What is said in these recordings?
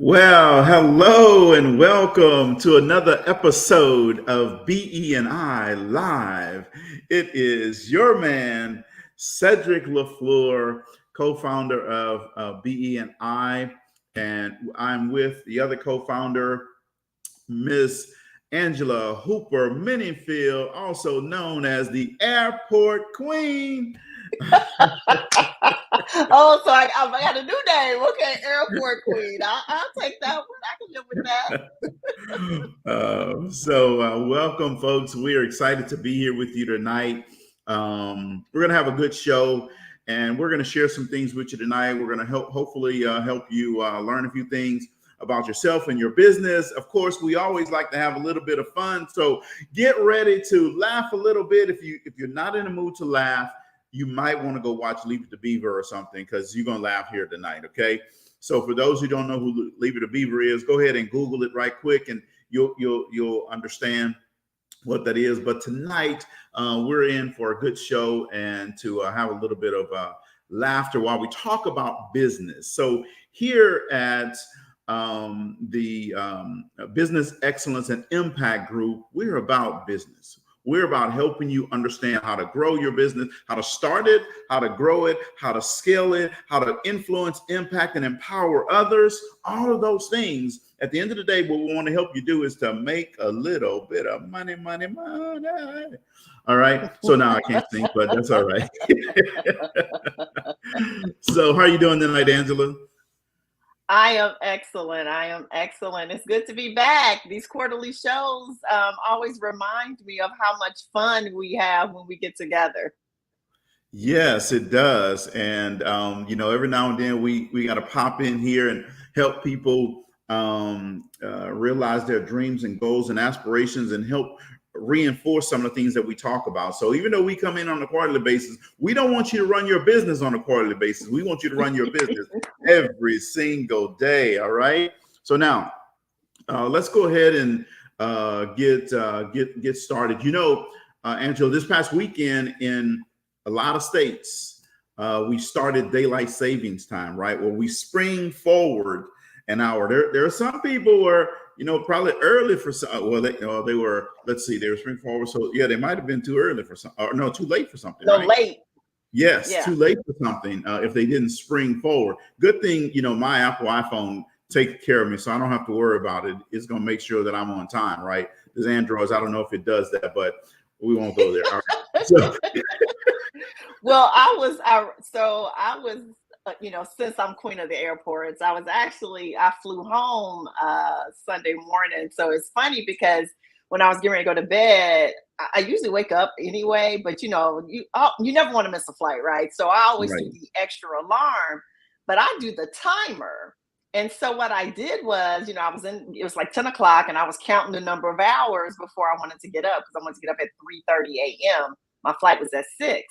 Well, hello and welcome to another episode of BE&I Live. It is your man, Cedrick LaFleur, co-founder of BE&I, and I'm with the other co-founder, Miss Angela Hooper Minifield, also known as the Airport Queen. Oh, so I got a new name. Okay, Airport Queen. I'll take that one. I can live with that. Welcome, folks. We are excited to be here with you tonight. We're going to have a good show, and we're going to share some things with you tonight. We're going to hopefully help you learn a few things about yourself and your business. Of course, we always like to have a little bit of fun, so get ready to laugh a little bit. If you're not in the mood to laugh, you might want to go watch Leave It to Beaver or something, because you're going to laugh here tonight, okay? So for those who don't know who Leave It to Beaver is, go ahead and Google it right quick, and you'll understand what that is. But tonight, we're in for a good show and to have a little bit of laughter while we talk about business. So here at the Business Excellence and Impact Group, we're about business. We're about helping you understand how to grow your business, how to start it, how to grow it, how to scale it, how to influence, impact, and empower others. All of those things. At the end of the day, what we want to help you do is to make a little bit of money. All right. So now I can't sing, but that's all right. So how are you doing tonight, Angela? I am excellent. I am excellent. It's good to be back. These quarterly shows always remind me of how much fun we have when we get together. Yes, it does. And, every now and then we got to pop in here and help people realize their dreams and goals and aspirations and help reinforce some of the things that we talk about. So even though we come in on a quarterly basis, we don't want you to run your business on a quarterly basis. We want you to run your business every single day. All right. So now let's go ahead and get started. Angela, this past weekend in a lot of states, we started daylight savings time, right? Well, we spring forward an hour. There are some people where, probably early for some. Well, they were. Let's see, they were spring forward. So yeah, they might have been too early for some, or no, too late for something. No, right? late. Yes, Yeah. too late for something. If they didn't spring forward, good thing my Apple iPhone takes care of me, so I don't have to worry about it. It's gonna make sure that I'm on time, right? There's Androids. I don't know if it does that, but we won't go there. All right. So. Well, I was, since I'm queen of the airports, I flew home Sunday morning. So it's funny because when I was getting ready to go to bed, I usually wake up anyway, but you never want to miss a flight, right? So I always Right. do the extra alarm, but I do the timer. And so what I did was, it was like 10 o'clock and I was counting the number of hours before I wanted to get up, because I wanted to get up at 3:30 a.m. My flight was at 6.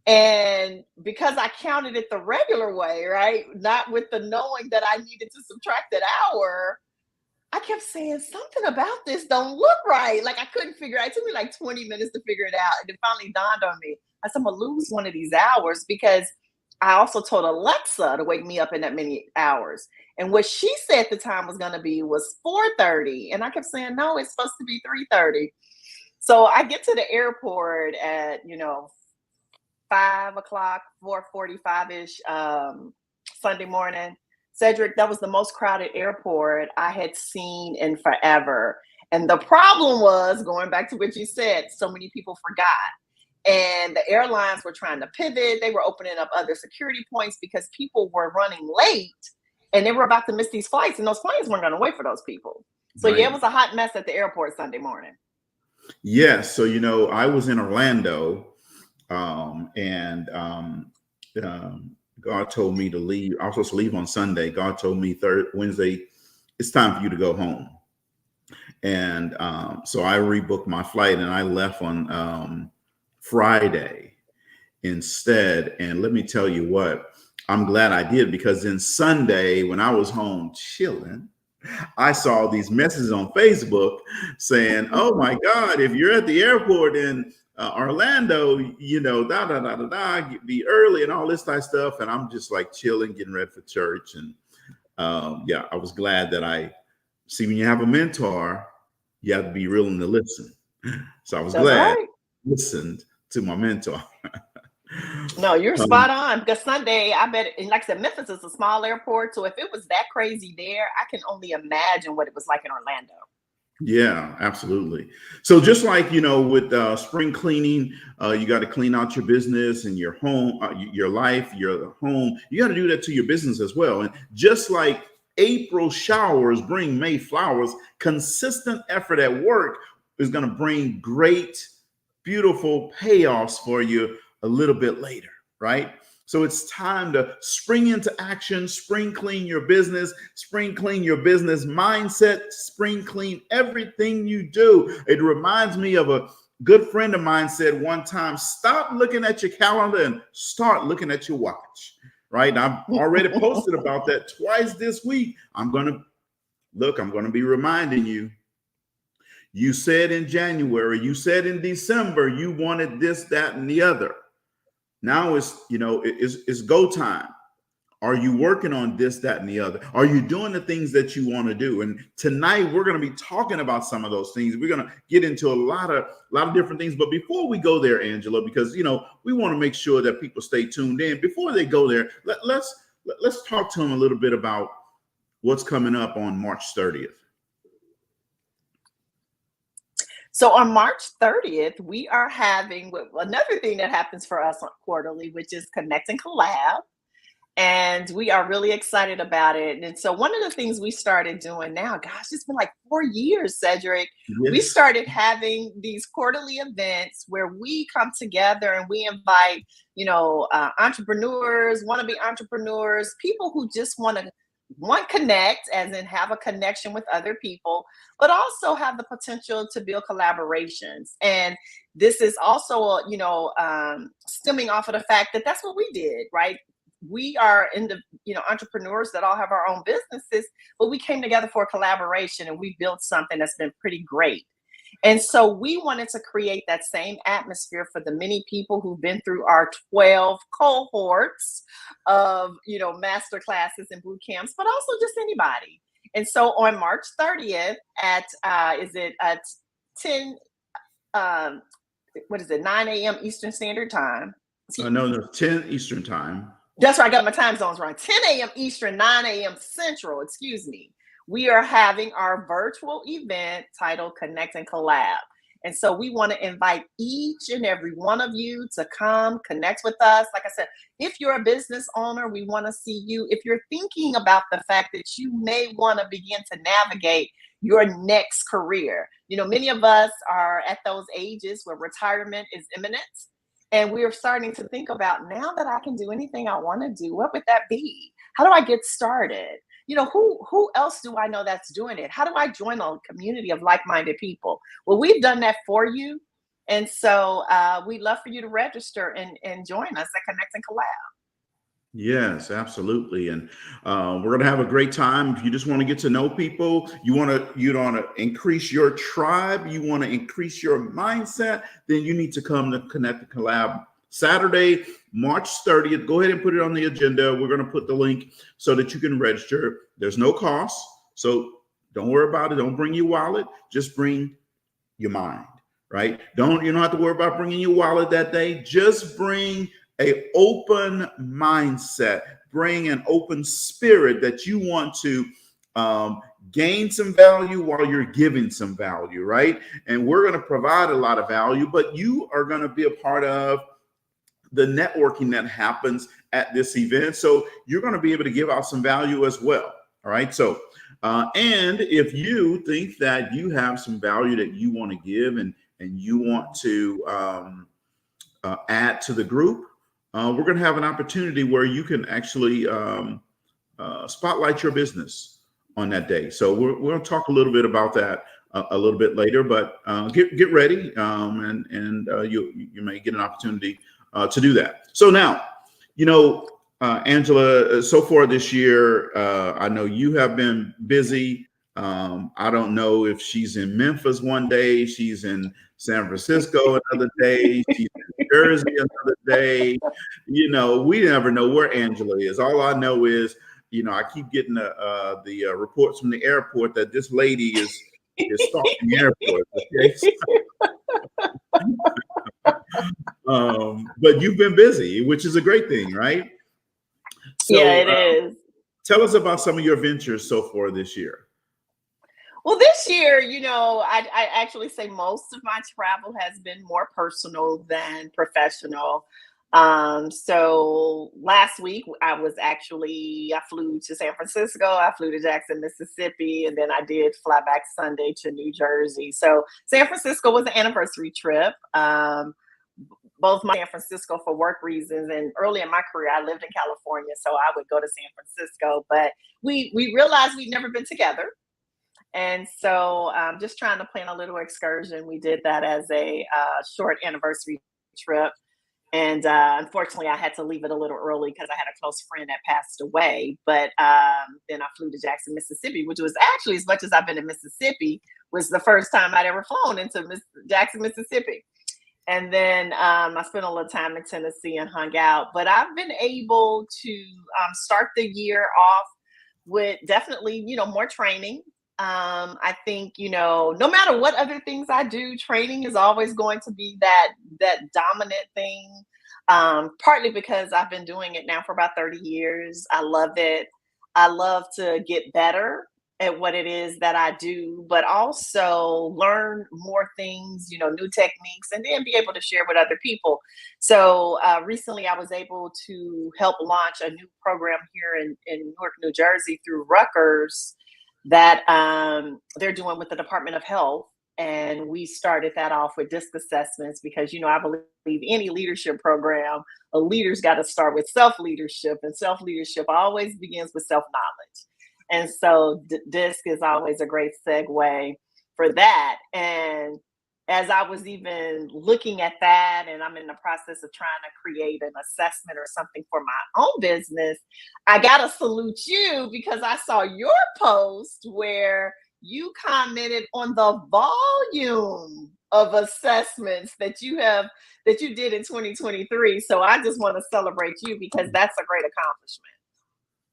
And because I counted it the regular way, right? Not with the knowing that I needed to subtract that hour, I kept saying something about this don't look right. Like I couldn't figure it out. It took me like 20 minutes to figure it out. And it finally dawned on me. I said, I'm gonna lose one of these hours, because I also told Alexa to wake me up in that many hours. And what she said the time was gonna be was 4:30. And I kept saying, no, it's supposed to be 3:30. So I get to the airport at 5 o'clock, 4:45-ish Sunday morning. Cedrick, that was the most crowded airport I had seen in forever. And the problem was, going back to what you said, so many people forgot. And the airlines were trying to pivot. They were opening up other security points because people were running late and they were about to miss these flights. And those planes weren't going to wait for those people. So Right. yeah, it was a hot mess at the airport Sunday morning. Yes. So, I was in Orlando, and God told me to leave. I was supposed to leave on Sunday. God told me Wednesday, it's time for you to go home. And so I rebooked my flight and I left on Friday instead. And let me tell you what, I'm glad I did, because then Sunday, when I was home chilling, I saw these messages on Facebook saying, "Oh my God, if you're at the airport in Orlando, be early," and all this type of stuff. And I'm just like chilling, getting ready for church, and yeah, I was glad that I see when you have a mentor, you have to be willing to listen. So I was That's glad I right. listened to my mentor. No, you're Um, spot on. Because Sunday, I bet, and like I said, Memphis is a small airport. So if it was that crazy there, I can only imagine what it was like in Orlando. Yeah, absolutely. So just like with spring cleaning, you got to clean out your business and your home, your life, your home. You got to do that to your business as well. And just like April showers bring May flowers, consistent effort at work is going to bring great, beautiful payoffs for you a little bit later, right? So it's time to spring into action, spring clean your business, spring clean your business mindset, spring clean everything you do. It reminds me of a good friend of mine said one time, stop looking at your calendar and start looking at your watch, right? I've already posted about that twice this week. I'm going to be reminding you. You said in January, you said in December, you wanted this, that, and the other. Now it's go time. Are you working on this, that, and the other? Are you doing the things that you want to do? And tonight we're going to be talking about some of those things. We're going to get into a lot of different things. But before we go there, Angela, because we want to make sure that people stay tuned in. Before they go there, let's talk to them a little bit about what's coming up on March 30th. So on March 30th, we are having another thing that happens for us quarterly, which is Connect and Collab. And we are really excited about it. And so one of the things we started doing now, gosh, it's been like 4 years, Cedrick. We Yes. started having these quarterly events where we come together and we invite, entrepreneurs, wannabe entrepreneurs, people who just want to connect, as in have a connection with other people, but also have the potential to build collaborations. And this is also, stemming off of the fact that that's what we did, right? We are entrepreneurs that all have our own businesses, but we came together for a collaboration and we built something that's been pretty great. And so we wanted to create that same atmosphere for the many people who've been through our 12 cohorts of, master classes and boot camps, but also just anybody. And so on March 30th at, is it at 10, 9 a.m. Eastern Standard Time? No, 10 Eastern time. That's right. I got my time zones wrong. 10 a.m. Eastern, 9 a.m. Central, excuse me. We are having our virtual event titled Connect and Collab. And so we want to invite each and every one of you to come connect with us. Like I said, if you're a business owner, we want to see you. If you're thinking about the fact that you may want to begin to navigate your next career, many of us are at those ages where retirement is imminent. And we're starting to think about, now that I can do anything I want to do, what would that be? How do I get started? Who else do I know that's doing it? How do I join a community of like-minded people? Well, we've done that for you. And so we'd love for you to register and join us at Connect and Collab. Yes, absolutely. And we're going to have a great time. If you just want to get to know people, you want to increase your tribe, you want to increase your mindset, then you need to come to Connect and Collab Saturday, March 30th. Go ahead and put it on the agenda. We're going to put the link so that you can register. There's no cost. So don't worry about it. Don't bring your wallet. Just bring your mind, right? You don't have to worry about bringing your wallet that day. Just bring a open mindset, bring an open spirit that you want to gain some value while you're giving some value, right? And we're going to provide a lot of value, but you are going to be a part of the networking that happens at this event. So you're going to be able to give out some value as well. All right. So, and if you think that you have some value that you want to give and you want to add to the group, we're going to have an opportunity where you can actually spotlight your business on that day. So we're going to talk a little bit about that a little bit later, but get ready, and you may get an opportunity to do that. So now, Angela, so far this year, I know you have been busy. I don't know if she's in Memphis one day, she's in San Francisco another day, she's in Jersey another day. We never know where Angela is. All I know is I keep getting the reports from the airport that this lady is stalking the airport. Okay? But you've been busy, which is a great thing, right? Yeah, So it is. tell us about some of your ventures so far this year. Well, this year, I actually say most of my travel has been more personal than professional. So last week I flew to San Francisco, I flew to Jackson, Mississippi, and then I did fly back Sunday to New Jersey. So San Francisco was an anniversary trip. Both my San Francisco for work reasons, and early in my career I lived in California, so I would go to San Francisco, but we realized we'd never been together. And so, just trying to plan a little excursion. We did that as a short anniversary trip. And unfortunately, I had to leave it a little early because I had a close friend that passed away. But then I flew to Jackson, Mississippi, which was actually, as much as I've been in Mississippi, was the first time I'd ever flown into Jackson, Mississippi. And then I spent a little time in Tennessee and hung out. But I've been able to start the year off with definitely, more training. I think, no matter what other things I do, training is always going to be that dominant thing. Partly because I've been doing it now for about 30 years. I love it. I love to get better at what it is that I do, but also learn more things, new techniques, and then be able to share with other people. So recently I was able to help launch a new program here in Newark, New Jersey through Rutgers that they're doing with the Department of Health. And we started that off with DISC assessments because, I believe any leadership program, a leader's got to start with self-leadership, and self-leadership always begins with self-knowledge. And so DISC is always a great segue for that. And as I was even looking at that, and I'm in the process of trying to create an assessment or something for my own business, I got to salute you because I saw your post where you commented on the volume of assessments that you did in 2023. So I just want to celebrate you because that's a great accomplishment.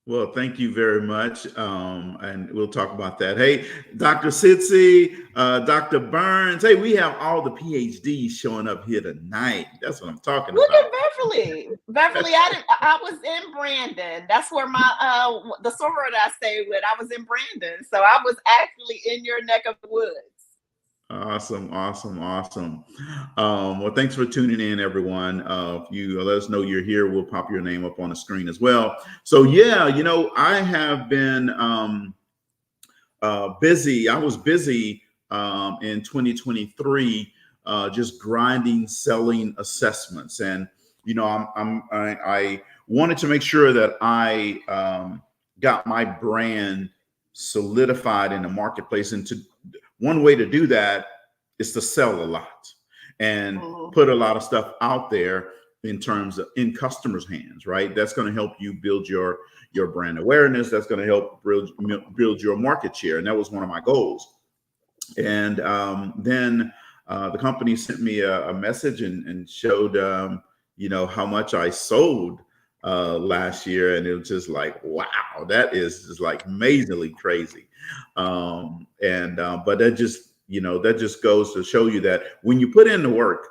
Well, thank you very much. And we'll talk about that. Hey, Dr. Sitsi, Dr. Burns. Hey, we have all the PhDs showing up here tonight. That's what I'm talking Look about. at Beverly. Beverly, I was in Brandon. That's where my the soror that I stayed with, I was in Brandon. So I was actually in your neck of the woods. Awesome. Well, thanks for tuning in, everyone. If you let us know you're here, we'll pop your name up on the screen as well. So yeah, I have been busy. I was busy in 2023, just grinding, selling assessments, and I wanted to make sure that I got my brand solidified in the marketplace, and one way to do that is to sell a lot and put a lot of stuff out there in terms of in customers' hands, right? That's going to help you build your brand awareness. That's going to help build your market share. And that was one of my goals. And then the company sent me a message and showed, how much I sold last year. And it was just like, wow, that is just like amazingly crazy. But that just goes to show you that when you put in the work,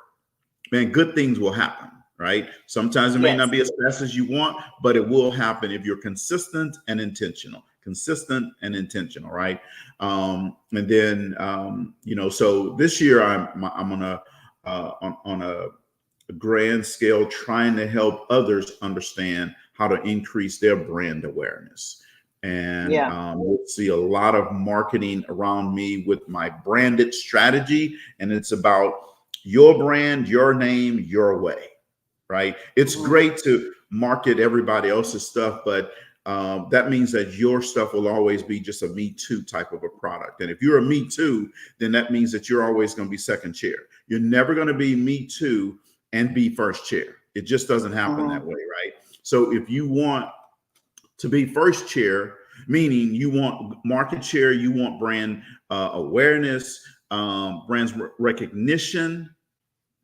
man, good things will happen, right? Sometimes it may not be as fast as you want, but it will happen if you're consistent and intentional. Right? And then, so this year I'm on a grand scale trying to help others understand how to increase their brand awareness. And we'll see a lot of marketing around me with my branded strategy. And it's about your brand, your name, your way, right? It's great to market everybody else's stuff, but that means that your stuff will always be just a Me Too type of a product. And if you're a Me Too, then that means that you're always going to be second chair. You're never going to be Me Too and be first chair. It just doesn't happen that way, right? So if you want to be first chair, meaning you want market share, you want brand awareness, brand recognition,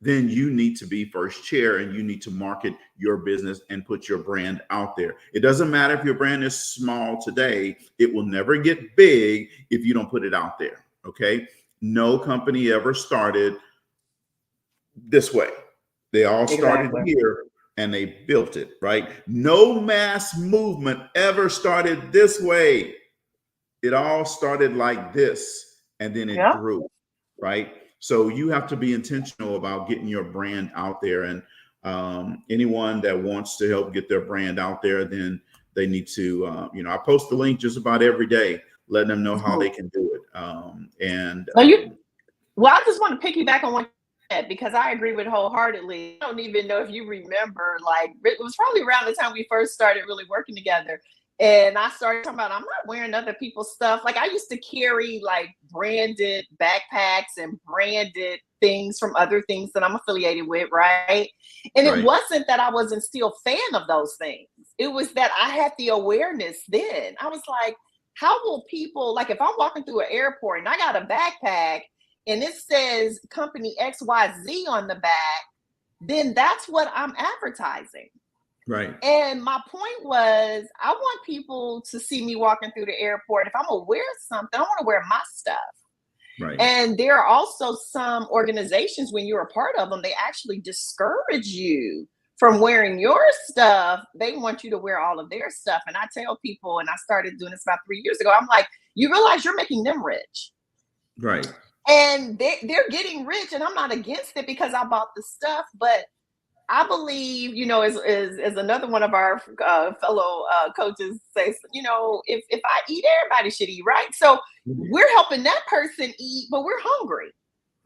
then you need to be first chair and you need to market your business and put your brand out there. It doesn't matter if your brand is small today, it will never get big if you don't put it out there. Okay. No company ever started this way. They all started Exactly. here and they built it, right? No mass movement ever started this way. It all started like this and then it Yeah. grew, right? So you have to be intentional about getting your brand out there. And anyone that wants to help get their brand out there, then they need to, I post the link just about every day, letting them know how they can do it. Well, I just want to piggyback on what you said because I agree with wholeheartedly. I don't even know if you remember, like, it was probably around the time we first started really working together. And I started talking about, I'm not wearing other people's stuff. Like, I used to carry like branded backpacks and branded things from other things that I'm affiliated with, right? And it Right. wasn't that I wasn't still a fan of those things. It was that I had the awareness then. I was like, how will people, like, if I'm walking through an airport and I got a backpack and it says company XYZ on the back, then that's what I'm advertising. Right. And my point was, I want people to see me walking through the airport. If I'm gonna wear something, I want to wear my stuff. Right. And there are also some organizations, when you're a part of them, they actually discourage you from wearing your stuff. They want you to wear all of their stuff. And I tell people, and I started doing this about 3 years ago, I'm like, you realize you're making them rich. Right. And they're getting rich, and I'm not against it because I bought the stuff, but I believe, as another one of our fellow coaches says, if I eat, everybody should eat, right? So we're helping that person eat, but we're hungry.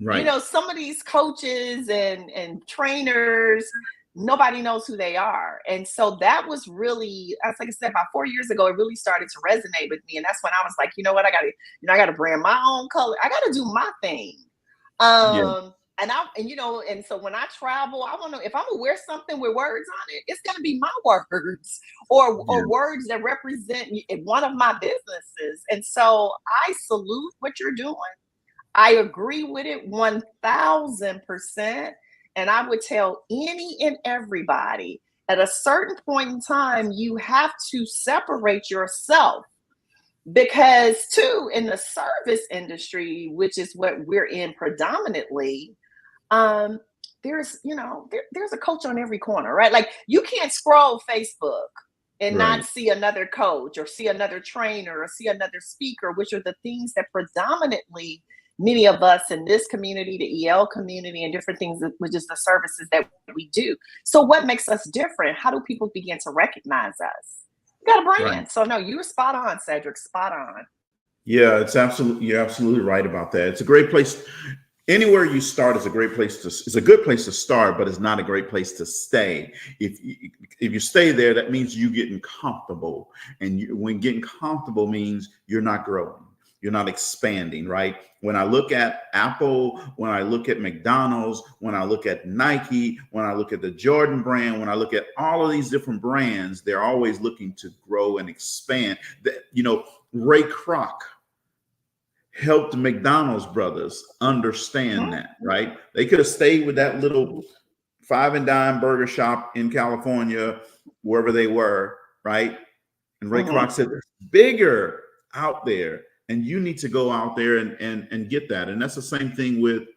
Right. Some of these coaches and trainers, nobody knows who they are. And so that was really, like I said, about 4 years ago, it really started to resonate with me. And that's when I was like, you know what, I gotta brand my own color. I gotta do my thing. And so when I travel, I want to, if I'm gonna wear something with words on it, it's gonna be my words or words that represent one of my businesses. And so I salute what you're doing. I agree with it 1000%. And I would tell any and everybody at a certain point in time, you have to separate yourself. Because too, in the service industry, which is what we're in predominantly, there's a coach on every corner, right? Like, you can't scroll Facebook and not see another coach or see another trainer or see another speaker, which are the things that predominantly many of us in this community, the EL community, and different things, which is the services that we do. So what makes us different? How do people begin to recognize us? You got a brand. Right. So no, you were spot on, Cedrick, spot on. Yeah, you're absolutely right about that. It's a great place. Anywhere you start is a great place it's a good place to start, but it's not a great place to stay. If you stay there, that means you getting comfortable. And when getting comfortable means you're not growing. You're not expanding, right? When I look at Apple, when I look at McDonald's, when I look at Nike, when I look at the Jordan brand, when I look at all of these different brands, they're always looking to grow and expand. Ray Kroc helped McDonald's brothers understand that, right? They could have stayed with that little 5 and dime burger shop in California, wherever they were, right? And Ray Kroc said, there's bigger out there. And you need to go out there and get that. And that's the same thing with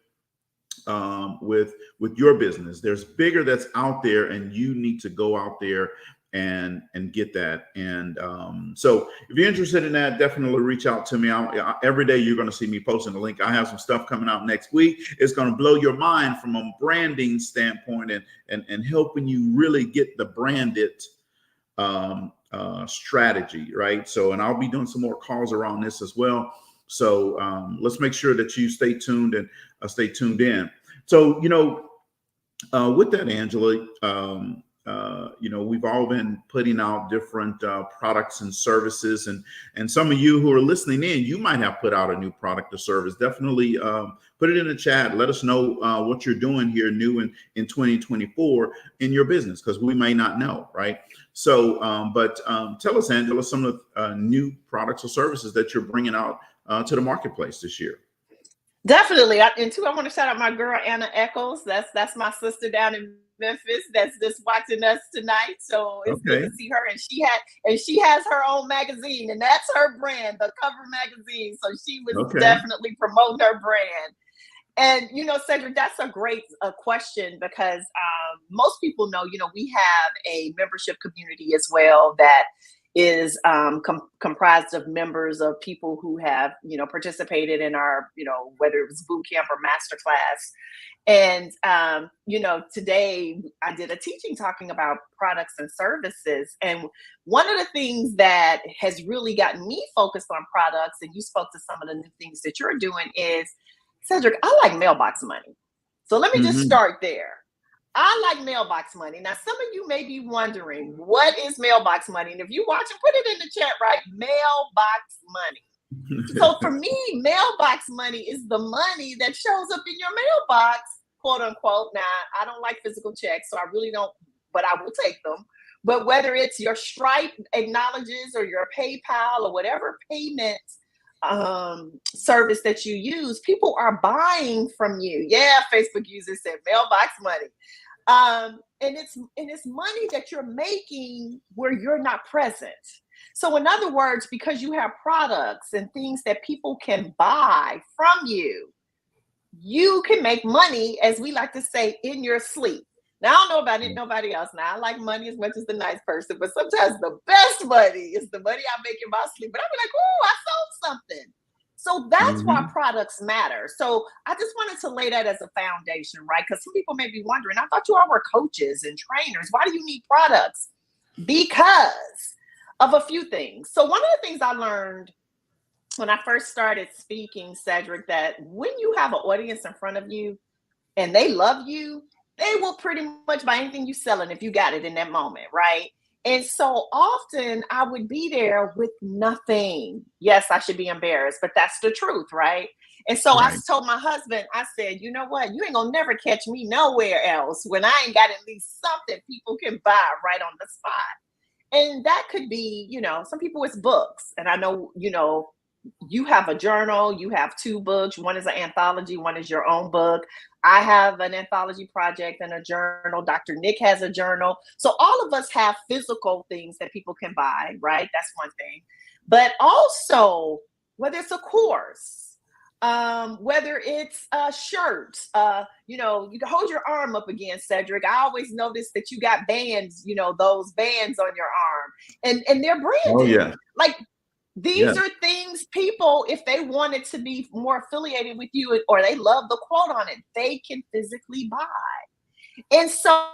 your business. There's bigger that's out there, and you need to go out there and get that. And so if you're interested in that, definitely reach out to me. Every day you're going to see me posting a link. I have some stuff coming out next week. It's going to blow your mind from a branding standpoint and helping you really get the branded strategy, right? So, and I'll be doing some more calls around this as well. So let's make sure that you stay tuned and stay tuned in. So, with that, Angela, we've all been putting out different products and services, and some of you who are listening in, you might have put out a new product or service. Definitely put it in the chat. Let us know what you're doing here new in 2024 in your business, because we may not know, right? So, but tell us, Angela, some of the new products or services that you're bringing out to the marketplace this year. Definitely. And two, I want to shout out my girl Anna Eccles. That's my sister down in Memphis that's just watching us tonight. So it's good Okay. to see her. And she has her own magazine, and that's her brand, the Cover Magazine. So she was Okay. definitely promoting her brand. And Cedric, that's a great question because most people know, we have a membership community as well that is comprised of members of people who have, participated in our, whether it was boot camp or masterclass. And today I did a teaching talking about products and services. And one of the things that has really gotten me focused on products, and you spoke to some of the new things that you're doing, is Cedric, I like mailbox money. So let me just Hmm. start there. I like mailbox money. Now, some of you may be wondering, what is mailbox money? And if you watch it, put it in the chat, right? Mailbox money. So for me, mailbox money is the money that shows up in your mailbox, quote unquote. Now, I don't like physical checks, so I really don't, but I will take them. But whether it's your Stripe acknowledges or your PayPal or whatever payment service that you use, people are buying from you. Yeah, Facebook users said mailbox money. And it's money that you're making where you're not present. So in other words, because you have products and things that people can buy from you, you can make money, as we like to say, in your sleep. Now, I don't know about nobody else. Now, I like money as much as the nice person, but sometimes the best money is the money I make in my sleep. But I'll be like, oh, I sold something. So that's why Hmm. products matter. So I just wanted to lay that as a foundation, right? Because some people may be wondering, I thought you all were coaches and trainers. Why do you need products? Because of a few things. So one of the things I learned when I first started speaking, Cedric, that when you have an audience in front of you and they love you, they will pretty much buy anything you selling if you got it in that moment, right? And so often I would be there with nothing. Yes, I should be embarrassed, but that's the truth, right? And so I Right. told my husband, I said, you know what? You ain't gonna never catch me nowhere else when I ain't got at least something people can buy right on the spot. And that could be, some people it's books. And I know, you have a journal, you have two books. One is an anthology, one is your own book. I have an anthology project and a journal. Dr. Nick has a journal. So all of us have physical things that people can buy, right? That's one thing. But also, whether it's a course, whether it's a shirt, you can hold your arm up again, Cedric. I always notice that you got bands, those bands on your arm, and they're Oh branded. yeah. Like, Yeah. these are things people, if they wanted to be more affiliated with you or they love the quote on it, they can physically buy. And so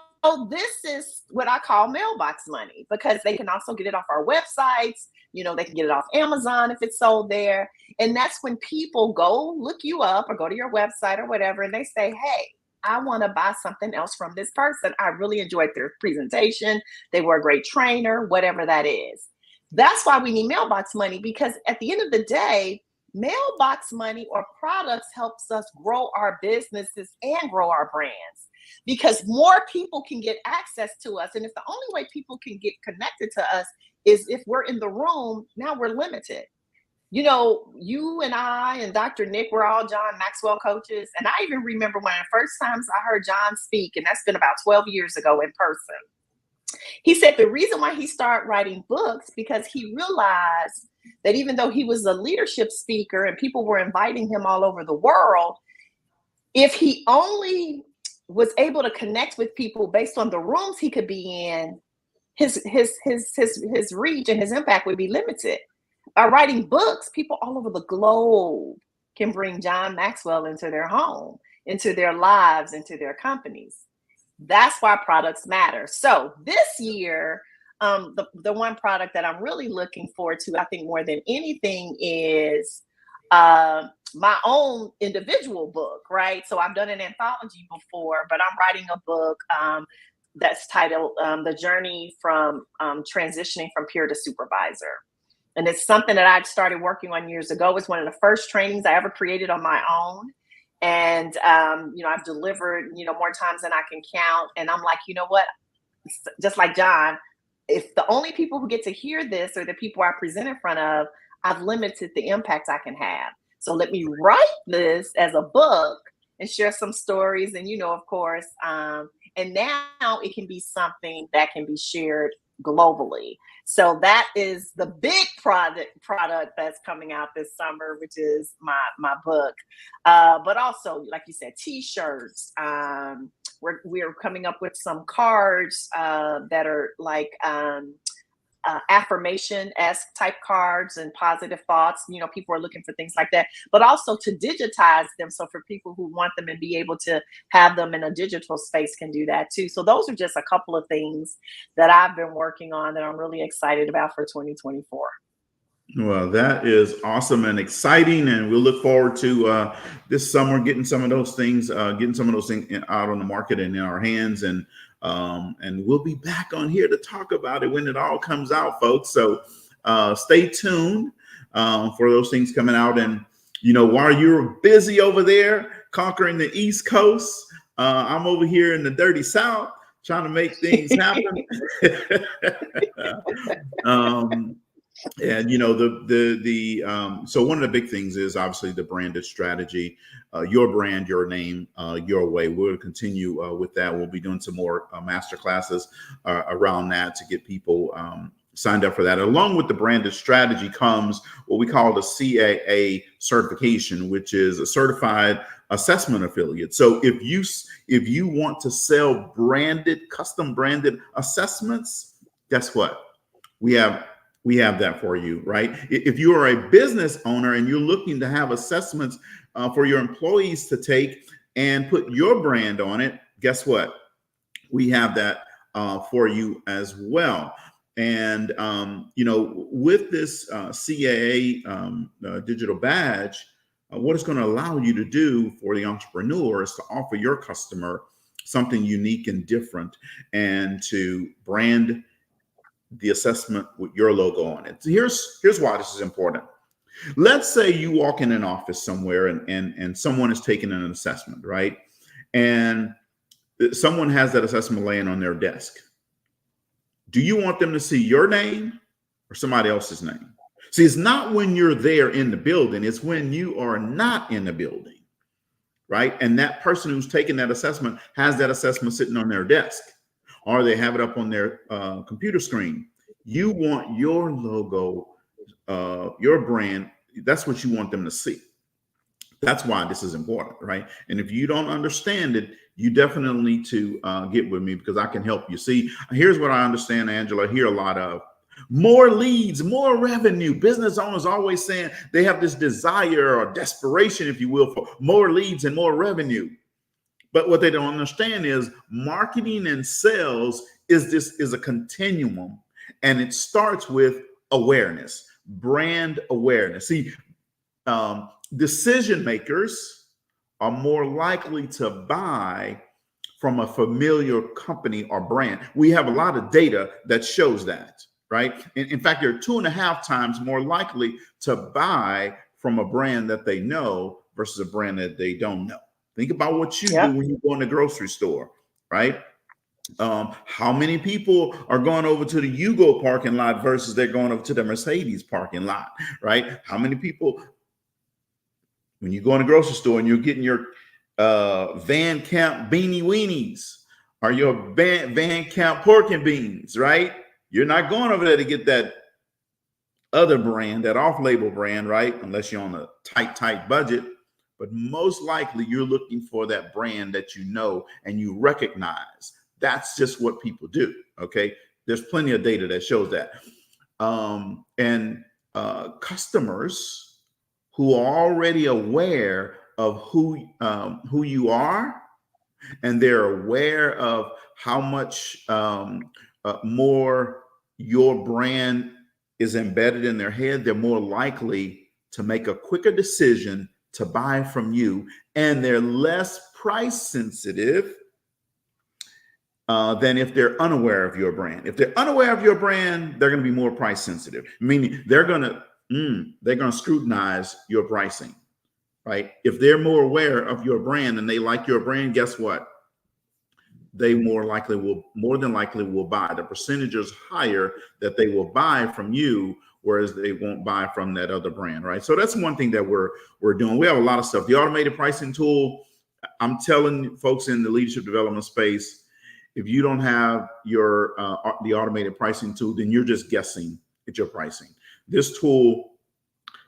this is what I call mailbox money because they can also get it off our websites. They can get it off Amazon if it's sold there. And that's when people go look you up or go to your website or whatever, and they say, hey, I want to buy something else from this person. I really enjoyed their presentation. They were a great trainer, whatever that is. That's why we need mailbox money, because at the end of the day, mailbox money or products helps us grow our businesses and grow our brands because more people can get access to us. And if the only way people can get connected to us is if we're in the room, now we're limited. You and I and Dr. Nick were all John Maxwell coaches. And I even remember one of the first times I heard John speak, and that's been about 12 years ago in person. He said the reason why he started writing books because he realized that even though he was a leadership speaker and people were inviting him all over the world, if he only was able to connect with people based on the rooms he could be in, his reach and his impact would be limited. By writing books, people all over the globe can bring John Maxwell into their home, into their lives, into their companies. That's why products matter. So this year, the one product that I'm really looking forward to, I think more than anything, is my own individual book, right? So I've done an anthology before, but I'm writing a book that's titled The Journey from Transitioning from Peer to Supervisor. And it's something that I started working on years ago. It's one of the first trainings I ever created on my own. And, I've delivered, more times than I can count. And I'm like, you know what? Just like John, if the only people who get to hear this are the people I present in front of, I've limited the impact I can have. So let me write this as a book and share some stories. And, of course, and now it can be something that can be shared globally. So that is the big product that's coming out this summer, which is my book. But also, like you said, T-shirts. We're coming up with some cards that are like affirmation-esque type cards and positive thoughts. People are looking for things like that, but also to digitize them. So for people who want them and be able to have them in a digital space can do that too. So those are just a couple of things that I've been working on that I'm really excited about for 2024. Well, that is awesome and exciting, and we'll look forward to this summer getting some of those things, out on the market and in our hands, and we'll be back on here to talk about it when it all comes out, folks. So stay tuned for those things coming out, and while you're busy over there conquering the East Coast, I'm over here in the dirty South trying to make things happen. And so one of the big things is obviously the branded strategy, your brand, your name, your way. We'll continue with that. We'll be doing some more master classes around that to get people signed up for that. Along with the branded strategy comes what we call the CAA certification, which is a certified assessment affiliate. So if you want to sell custom branded assessments, guess what? We have that for you, right? If you are a business owner and you're looking to have assessments for your employees to take and put your brand on it, guess what? We have that for you as well. And, with this CAA digital badge, what it's going to allow you to do for the entrepreneur is to offer your customer something unique and different, and to brand the assessment with your logo on it. So here's why this is important. Let's say you walk in an office somewhere and someone is taking an assessment, right? And someone has that assessment laying on their desk. Do you want them to see your name or somebody else's name? See, it's not when you're there in the building, it's when you are not in the building, right? And that person who's taking that assessment has that assessment sitting on their desk, or they have it up on their computer screen. You want your logo, your brand. That's what you want them to see. That's why this is important, right? And if you don't understand it, you definitely need to get with me, because I can help you. See, here's what I understand, Angela. I hear a lot of more leads, more revenue. Business owners always saying they have this desire or desperation, if you will, for more leads and more revenue. But what they don't understand is marketing and sales is a continuum, and it starts with awareness, brand awareness. See, decision makers are more likely to buy from a familiar company or brand. We have a lot of data that shows that, right? In fact, they're 2.5 times more likely to buy from a brand that they know versus a brand that they don't know. Think about what you do when you go in the grocery store, right? How many people are going over to the Yugo parking lot versus they're going over to the Mercedes parking lot, right? How many people, when you go in the grocery store and you're getting your Van Camp beanie weenies or your Van Camp pork and beans, right? You're not going over there to get that other brand, that off-label brand, right? Unless you're on a tight budget. But most likely you're looking for that brand that you know and you recognize. That's just what people do, okay? There's plenty of data that shows that. Customers who are already aware of who you are, and they're aware of how much more your brand is embedded in their head, they're more likely to make a quicker decision to buy from you, and they're less price sensitive than if they're unaware of your brand. If they're unaware of your brand, they're going to be more price sensitive, meaning they're going to scrutinize your pricing, right? If they're more aware of your brand and they like your brand, guess what? They more than likely will buy. The percentage is higher that they will buy from you whereas they won't buy from that other brand, right? So that's one thing that we're doing. We have a lot of stuff. The automated pricing tool, I'm telling folks in the leadership development space, if you don't have your the automated pricing tool, then you're just guessing at your pricing. This tool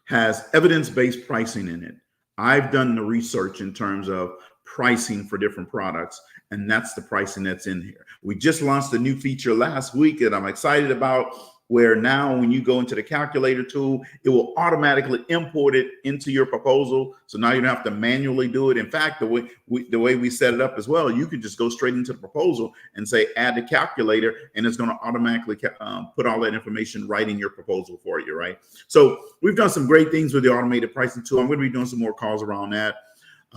has evidence-based pricing in it. I've done the research in terms of pricing for different products, and that's the pricing that's in here. We just launched a new feature last week that I'm excited about, where now when you go into the calculator tool, it will automatically import it into your proposal. So now you don't have to manually do it. In fact, the way we set it up as well, you can just go straight into the proposal and say, add the calculator, and it's going to automatically put all that information right in your proposal for you, right? So we've done some great things with the automated pricing tool. I'm going to be doing some more calls around that.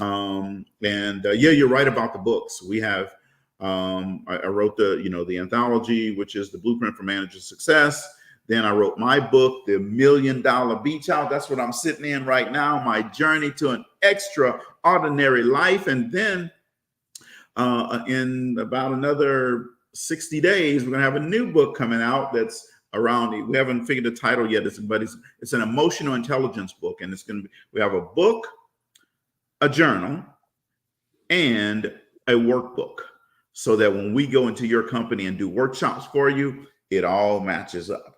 Yeah, you're right about the books. We have, I wrote the anthology, which is the Blueprint for Manager Success. Then I wrote my book, The $1 Million Beach House. That's what I'm sitting in right now, my journey to an extraordinary life. And then in about another 60 days, we're going to have a new book coming out that's around, we haven't figured the title yet, but it's an emotional intelligence book. And it's going to be, we have a book, a journal, and a workbook, so that when we go into your company and do workshops for you, it all matches up.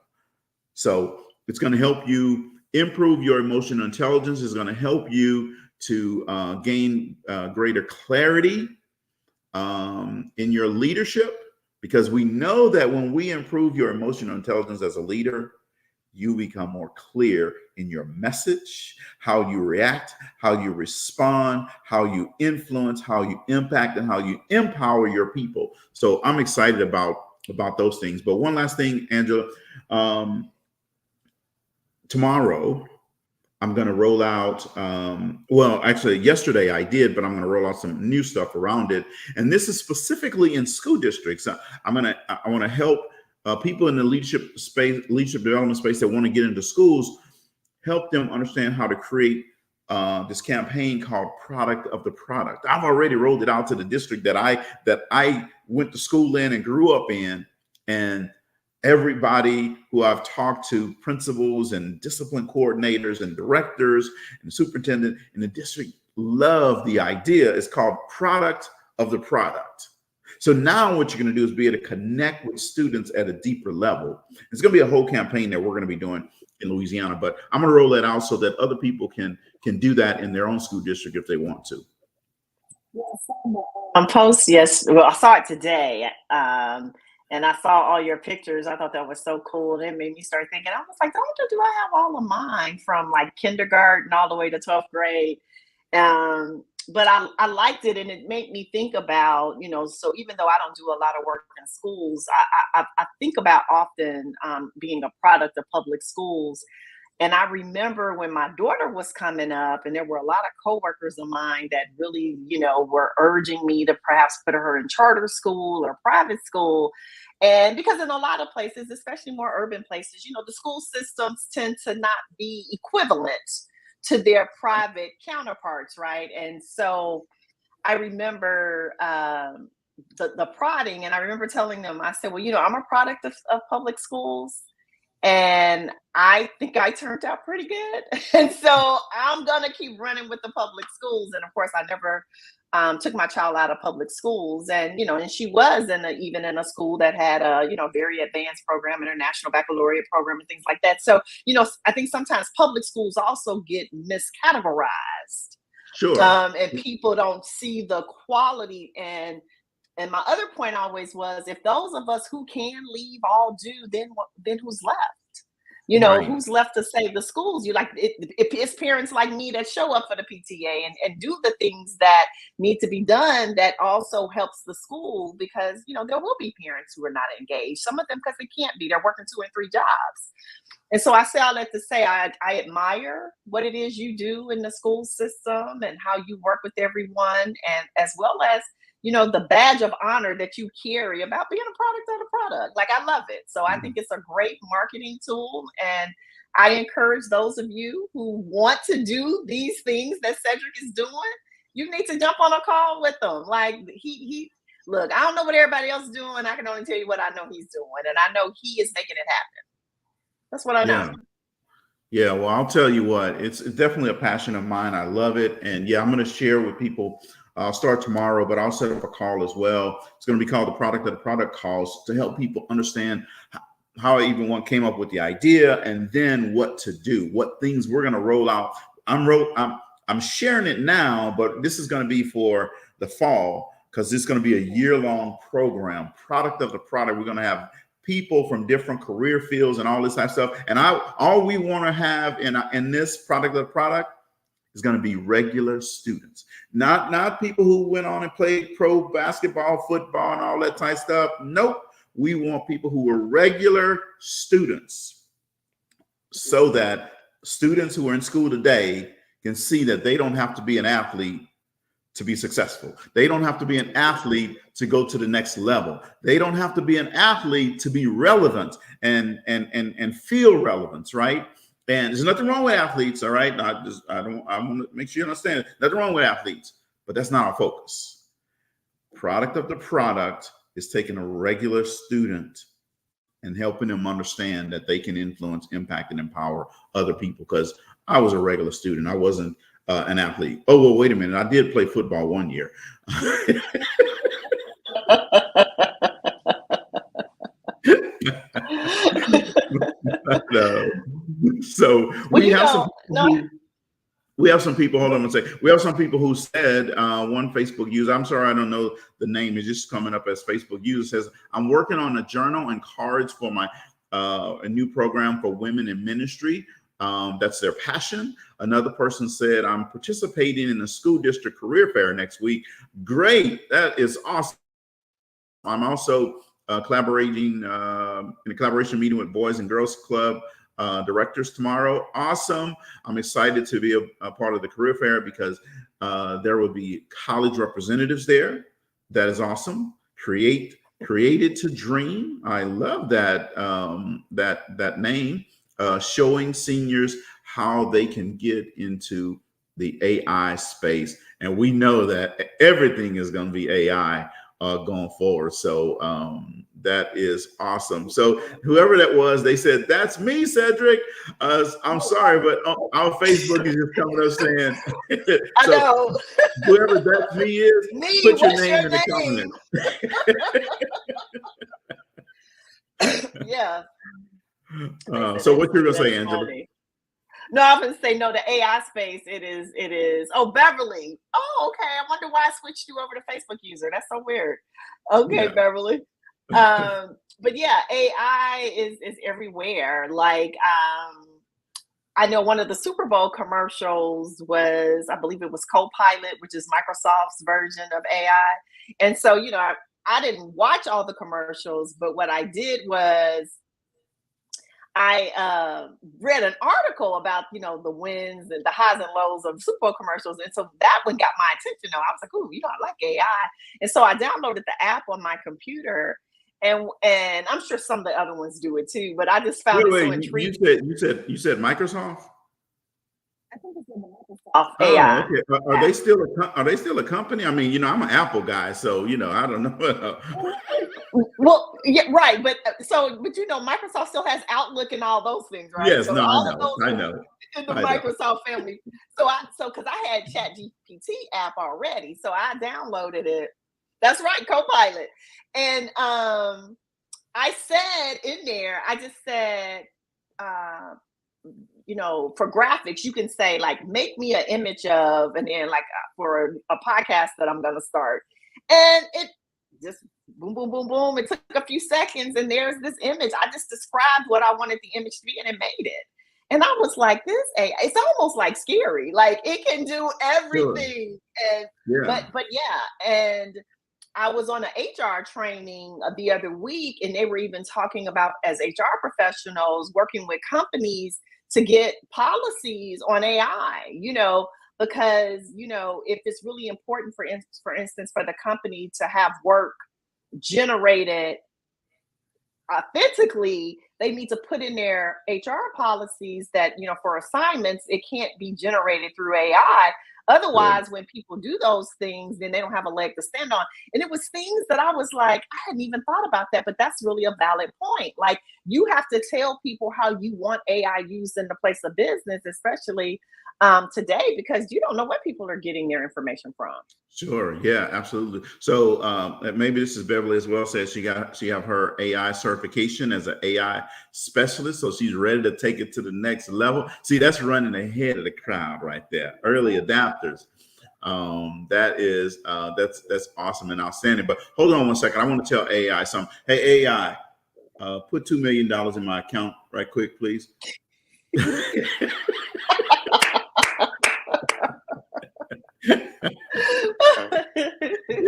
So it's going to help you improve your emotional intelligence. It's going to help you to gain greater clarity in your leadership, because we know that when we improve your emotional intelligence as a leader, you become more clear in your message, how you react, how you respond, how you influence, how you impact, and how you empower your people. So I'm excited about those things. But one last thing, Angela, tomorrow I'm going to roll out, well, actually yesterday I did, but I'm going to roll out some new stuff around it. And this is specifically in school districts. I want to help people in the leadership development space that want to get into schools, help them understand how to create this campaign called Product of the Product. I've already rolled it out to the district that I went to school in and grew up in, and everybody who I've talked to, principals and discipline coordinators and directors and superintendent in the district, love the idea. It's called Product of the Product. So now what you're going to do is be able to connect with students at a deeper level. It's going to be a whole campaign that we're going to be doing in Louisiana, but I'm going to roll that out so that other people can do that in their own school district if they want to. Post, yes. Well, I saw it today, and I saw all your pictures. I thought that was so cool. And it made me start thinking. I was like, do I have all of mine from like kindergarten all the way to 12th grade? But I liked it, and it made me think about, so even though I don't do a lot of work in schools, I think about often being a product of public schools. And I remember when my daughter was coming up, and there were a lot of coworkers of mine that really, were urging me to perhaps put her in charter school or private school. And because in a lot of places, especially more urban places, the school systems tend to not be equivalent to their private counterparts, right? And so I remember the prodding, and I remember telling them, I said, well, I'm a product of public schools, and I think I turned out pretty good. And so I'm going to keep running with the public schools. And of course, I never took my child out of public schools. And, and she was even in a school that had a, very advanced program, international baccalaureate program and things like that. So, I think sometimes public schools also get miscategorized. Sure. And people don't see the quality. And my other point always was, if those of us who can leave all do, then who's left? Right. Who's left to save the schools? It's parents like me that show up for the PTA and do the things that need to be done, that also helps the school, because, there will be parents who are not engaged. Some of them because they can't be, they're working 2 and 3 jobs. And so I say all that to say, I admire what it is you do in the school system and how you work with everyone, and as well as, the badge of honor that you carry about being a product of the product. Like, I love it. So I think it's a great marketing tool. And I encourage those of you who want to do these things that Cedrick is doing, you need to jump on a call with them. Like, he look, I don't know what everybody else is doing. I can only tell you what I know he's doing. And I know he is making it happen. That's what I know. Yeah, well, I'll tell you what, it's definitely a passion of mine. I love it. And yeah, I'm going to share with people. I'll start tomorrow, but I'll set up a call as well. It's going to be called the Product of the Product Calls to help people understand how I even came up with the idea and then what to do, what things we're going to roll out. I'm sharing it now, but this is going to be for the fall because it's going to be a year-long program, Product of the Product. We're going to have people from different career fields and all this type of stuff. And all we want to have in this Product of the Product is going to be regular students, not people who went on and played pro basketball, football, and all that type of stuff. Nope. We want people who are regular students so that students who are in school today can see that they don't have to be an athlete to be successful. They don't have to be an athlete to go to the next level. They don't have to be an athlete to be relevant and feel relevance, right? And there's nothing wrong with athletes, all right? I want to make sure you understand nothing wrong with athletes, but that's not our focus. Product of the Product is taking a regular student and helping them understand that they can influence, impact, and empower other people. Because I was a regular student. I wasn't an athlete. Oh, well, wait a minute. I did play football one year. So we have some people. Hold on a second. We have some people who said one Facebook user. I'm sorry, I don't know the name. It's just coming up as Facebook user says, "I'm working on a journal and cards for my a new program for women in ministry. That's their passion." Another person said, "I'm participating in the school district career fair next week." Great, that is awesome. I'm also collaborating in a collaboration meeting with Boys and Girls Club directors tomorrow. Awesome. I'm excited to be a part of the career fair because there will be college representatives there. That is awesome. Created to Dream. I love that that name. Showing seniors how they can get into the AI space. And we know that everything is going to be AI going forward. So that is awesome. So whoever that was, they said, "That's me, Cedrick." I'm sorry, but our Facebook is just coming up saying, I know. Whoever "that's me" is, put your name in the comments. Yeah. So what you're going to say, Angela? Funny. No, I was going to say, no, the AI space, it is. Oh, Beverly. Oh, okay. I wonder why I switched you over to Facebook user. That's so weird. Okay, yeah. Beverly. But yeah, AI is everywhere. Like, I know one of the Super Bowl commercials was, I believe it was Copilot, which is Microsoft's version of AI. And so, you know, I didn't watch all the commercials, but what I did was I read an article about, you know, the wins and the highs and lows of Super Bowl commercials. And so that one got my attention. I was like, oh, you know, I like AI. And so I downloaded the app on my computer. And I'm sure some of the other ones do it too, but I just found it so intriguing. You said Microsoft? I think it's in the Microsoft AI. Okay. Are they still a company? I mean, you know, I'm an Apple guy, so you know, I don't know. Well, yeah, right, but you know, Microsoft still has Outlook and all those things, right? Yes, so no, I know. In the Microsoft family. So because I had ChatGPT app already, so I downloaded it. That's right, Copilot. And I said in there, I just said, you know, for graphics, you can say like, make me an image of, and then like for a podcast that I'm going to start. And it just boom, boom, boom, boom. It took a few seconds and there's this image. I just described what I wanted the image to be and it made it. And I was like, it's almost like scary. Like it can do everything. Sure. And yeah. But yeah. And I was on an HR training the other week, and they were even talking about, as HR professionals, working with companies to get policies on AI, you know, because, you know, if it's really important, for instance, for the company to have work generated authentically, they need to put in their HR policies that, for assignments, it can't be generated through AI. Good. Otherwise, when people do those things, then they don't have a leg to stand on. And it was things that I was like, I hadn't even thought about that, but that's really a valid point. Like, you have to tell people how you want AI used in the place of business, especially today, because you don't know where people are getting their information from. Sure. Yeah, absolutely. So maybe this is Beverly as well. Says she have her AI certification as an AI specialist, so she's ready to take it to the next level. See, that's running ahead of the crowd right there. Early adapters. That's awesome and outstanding. But hold on one second. I want to tell AI something. Hey AI, put $2 million in my account right quick, please.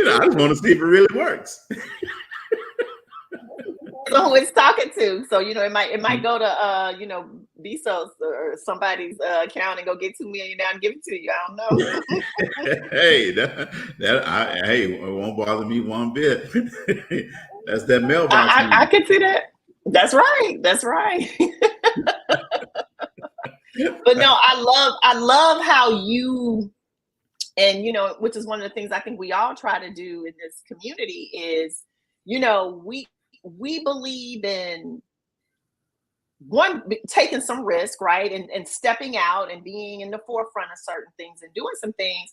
I just want to see if it really works. So who it's talking to. So, it might go to Bezos or somebody's account and go get 2 million down and give it to you. I don't know. Hey, it won't bother me one bit. That's that mailbox. I can see that. That's right. That's right. But no, I love how you, and which is one of the things I think we all try to do in this community is, we believe in taking some risk, right? And stepping out and being in the forefront of certain things and doing some things,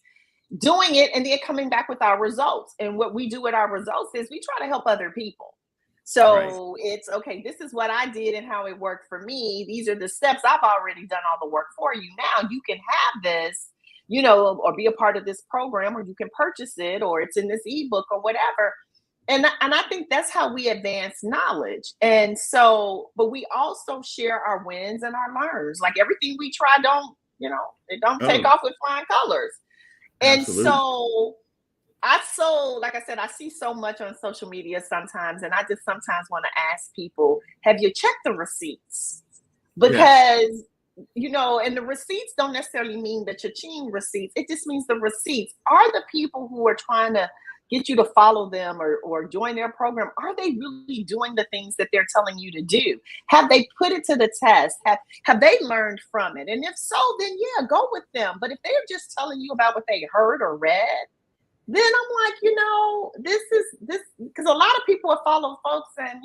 doing it, and then coming back with our results. And what we do with our results is we try to help other people. So Right. it's okay, this is what I did and how it worked for me. These are the steps. I've already done all the work for you. Now you can have this, or be a part of this program, or you can purchase it, or it's in this ebook or whatever. And I think that's how we advance knowledge. And so, but we also share our wins and our learns. Like, everything we try it don't take Oh, off with flying colors. And absolutely. so like I said, I see so much on social media sometimes, and I just sometimes want to ask people, have you checked the receipts? Yes. Because, and the receipts don't necessarily mean the cha-ching receipts. It just means the receipts are the people who are trying to get you to follow them or join their program. Are they really doing the things that they're telling you to do? Have they put it to the test? Have they learned from it? And if so, then yeah, go with them. But if they're just telling you about what they heard or read, then I'm like, this because a lot of people have followed folks and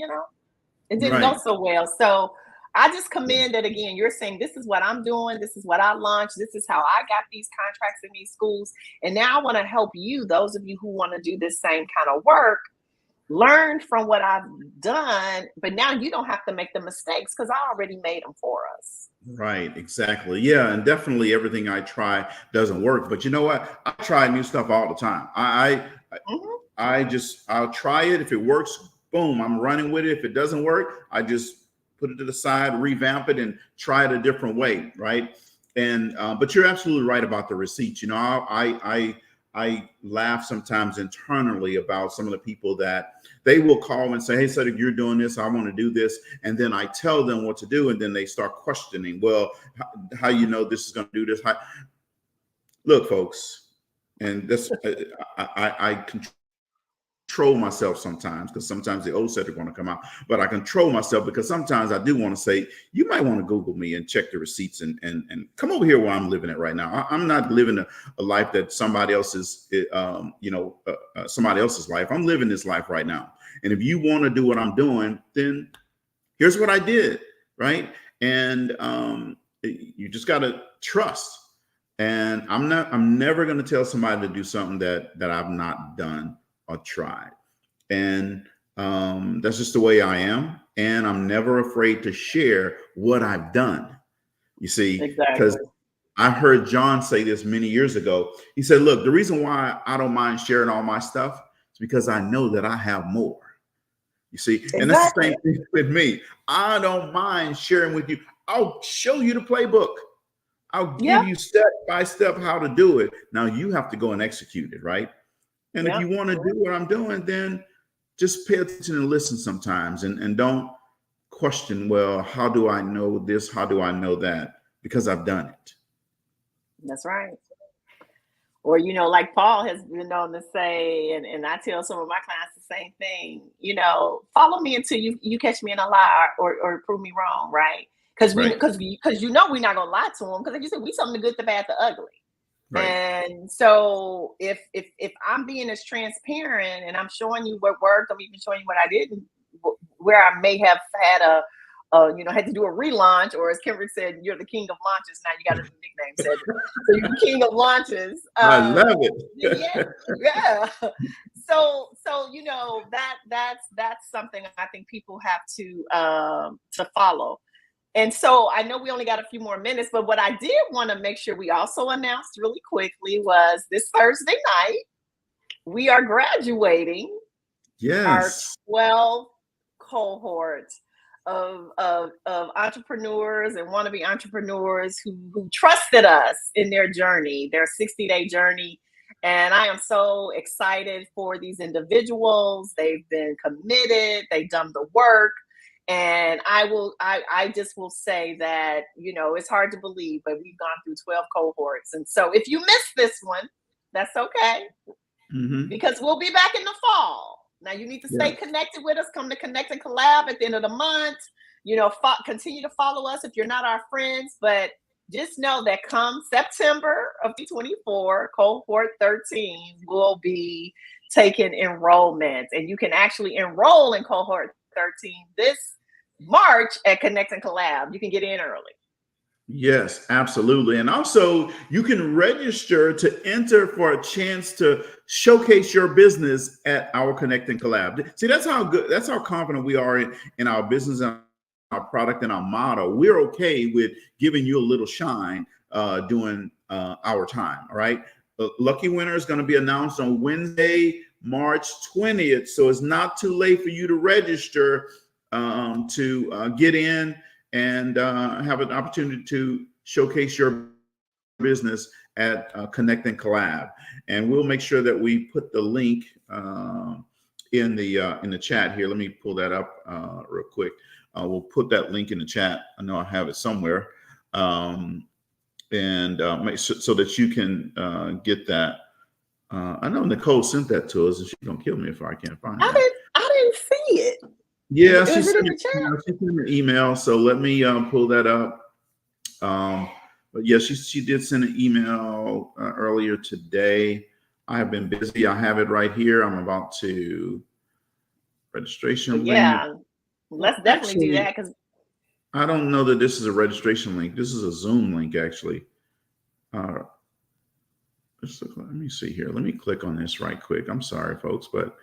it didn't go Right. so well. So I just commend that, again, you're saying this is what I'm doing, this is what I launched, this is how I got these contracts in these schools. And now I want to help you, those of you who want to do this same kind of work, learn from what I've done, but now you don't have to make the mistakes because I already made them for us. Right, exactly. Yeah, and definitely everything I try doesn't work. But you know what? I try new stuff all the time. Mhm. I'll try it. If it works, boom, I'm running with it. If it doesn't work, I just put it to the side, revamp it, and try it a different way. Right. And but you're absolutely right about the receipts. I laugh sometimes internally about some of the people that they will call and say, "Hey, Cedrick, you're doing this. I want to do this," and then I tell them what to do, and then they start questioning. Well, how this is going to do this? Look, folks, and this I control myself sometimes, because sometimes the old Cedrick want to come out, but I control myself because sometimes I do want to say, you might want to Google me and check the receipts and come over here where I'm living it right now. I'm not living a life that somebody else's, somebody else's life. I'm living this life right now. And if you want to do what I'm doing, then here's what I did. Right. And you just got to trust. And I'm never going to tell somebody to do something that I've not done or tried. And that's just the way I am. And I'm never afraid to share what I've done. You see, because Exactly. I heard John say this many years ago. He said, look, the reason why I don't mind sharing all my stuff is because I know that I have more. You see, and that's the Exactly. same thing with me. I don't mind sharing with you. I'll show you the playbook. I'll give Yep. you step by step how to do it. Now you have to go and execute it, right? And if Yep. you want to do what I'm doing, then just pay attention and listen sometimes, and don't question, well, how do I know this? How do I know that? Because I've done it. That's right. Or, like Paul has been known to say, and I tell some of my clients the same thing, follow me until you catch me in a lie or prove me wrong, right? Because Right. we're not gonna lie to them. Because like you said, we something the good, the bad, the ugly. Right. And so if I'm being as transparent and I'm showing you what worked, I'm even showing you what I didn't, where I may have had had to do a relaunch, or as Kendrick said, you're the king of launches. Now you got a new nickname, Cedrick. So you're the king of launches. I love it. Yeah, yeah. So that's something I think people have to follow. And so I know we only got a few more minutes, but what I did want to make sure we also announced really quickly was this Thursday night, we are graduating our Yes. 12 cohorts of entrepreneurs and wannabe entrepreneurs who trusted us in their journey, their 60-day journey. And I am so excited for these individuals. They've been committed, they've done the work. And I just will say that, it's hard to believe, but we've gone through 12 cohorts. And so if you missed this one, that's okay, because we'll be back in the fall. Now you need to stay connected with us. Come to Connect and Collab at the end of the month. Continue to follow us if you're not our friends, but just know that come September of 2024, cohort 13 will be taking enrollment, and you can actually enroll in cohort 13 this March at Connect and Collab. You can get in early. Yes, absolutely. And also you can register to enter for a chance to showcase your business at our Connect and Collab. See, that's how confident we are in our business and our product and our motto. We're okay with giving you a little shine during our time. All right. The lucky winner is going to be announced on Wednesday, March 20th. So it's not too late for you to register to get in and have an opportunity to showcase your business at Connect and Collab. And we'll make sure that we put the link in the chat here. Let me pull that up real quick. We'll put that link in the chat. I know I have it somewhere, and make sure, so that you can get that. I know Nicole sent that to us, and she's gonna kill me if I can't find it. I didn't see it. Yeah, she sent an email. So let me pull that up. But yeah, she did send an email earlier today. I have been busy. I have it right here. I'm about to registration link. Let's definitely do that, because I don't know that this is a registration link. This is a Zoom link, actually. Let me see here. Let me click on this right quick. I'm sorry, folks, but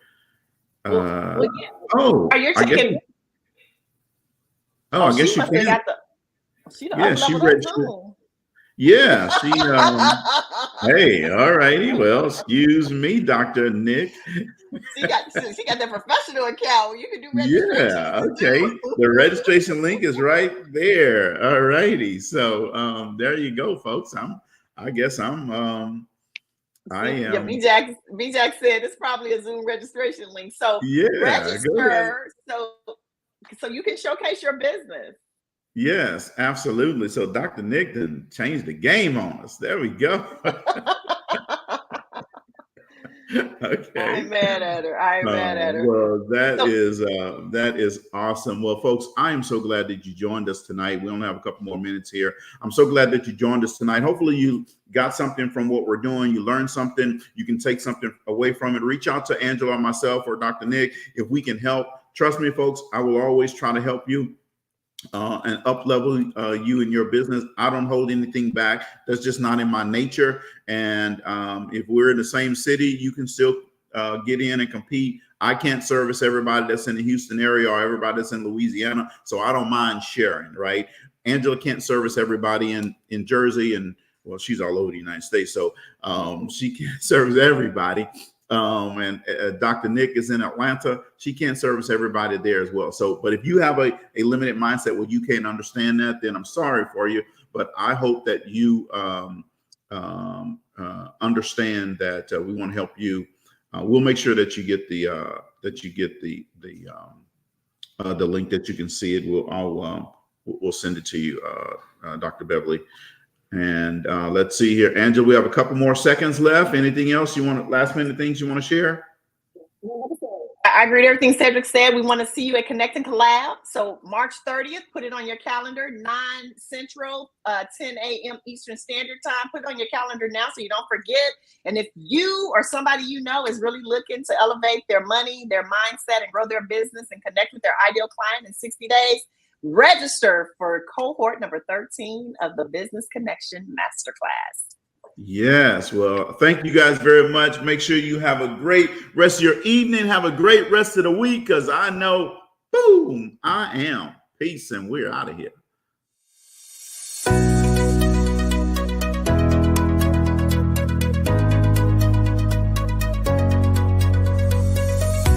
I guess you can. She registered. Yeah, she. Hey, all righty. Well, excuse me, Dr. Nick. She got that professional account where you can do registration. Yeah, okay. The registration link is right there. All righty. So there you go, folks. I am. B-Jack said it's probably a Zoom registration link. So register so you can showcase your business. Yes, absolutely. So Dr. Nick didn't change the game on us. There we go. Okay. I'm mad at her. Well, that is awesome. Well, folks, I am so glad that you joined us tonight. We only have a couple more minutes here. I'm so glad that you joined us tonight. Hopefully you got something from what we're doing. You learned something. You can take something away from it. Reach out to Angela, myself, or Dr. Nick if we can help. Trust me, folks, I will always try to help you and up level you in your business. I don't hold anything back. That's just not in my nature. And if we're in the same city, you can still get in and compete. I can't service everybody that's in the Houston area or everybody that's in Louisiana, so I don't mind sharing, right? Angela can't service everybody in Jersey, and well, she's all over the United States, so she can't service everybody. And Dr. Nick is in Atlanta. She can't service everybody there as well. So, but if you have a limited mindset where you can't understand that, then I'm sorry for you. But I hope that you understand that we want to help you. We'll make sure that you get the link that you can see it. We'll send it to you, Dr. Beverly. And let's see here. Angela, we have a couple more seconds left. Anything else you want, last minute things you want to share? I agree with everything Cedrick said. We want to see you at Connect and Collab. So March 30th, put it on your calendar, 9 Central, 10 a.m. Eastern Standard Time. Put it on your calendar now so you don't forget. And if you or somebody you know is really looking to elevate their money, their mindset, and grow their business and connect with their ideal client in 60 days, register for cohort number 13 of the Business Connection Masterclass. Yes. Well, thank you guys very much. Make sure you have a great rest of your evening. Have a great rest of the week, because I know, boom, I am. Peace, and we're out of here.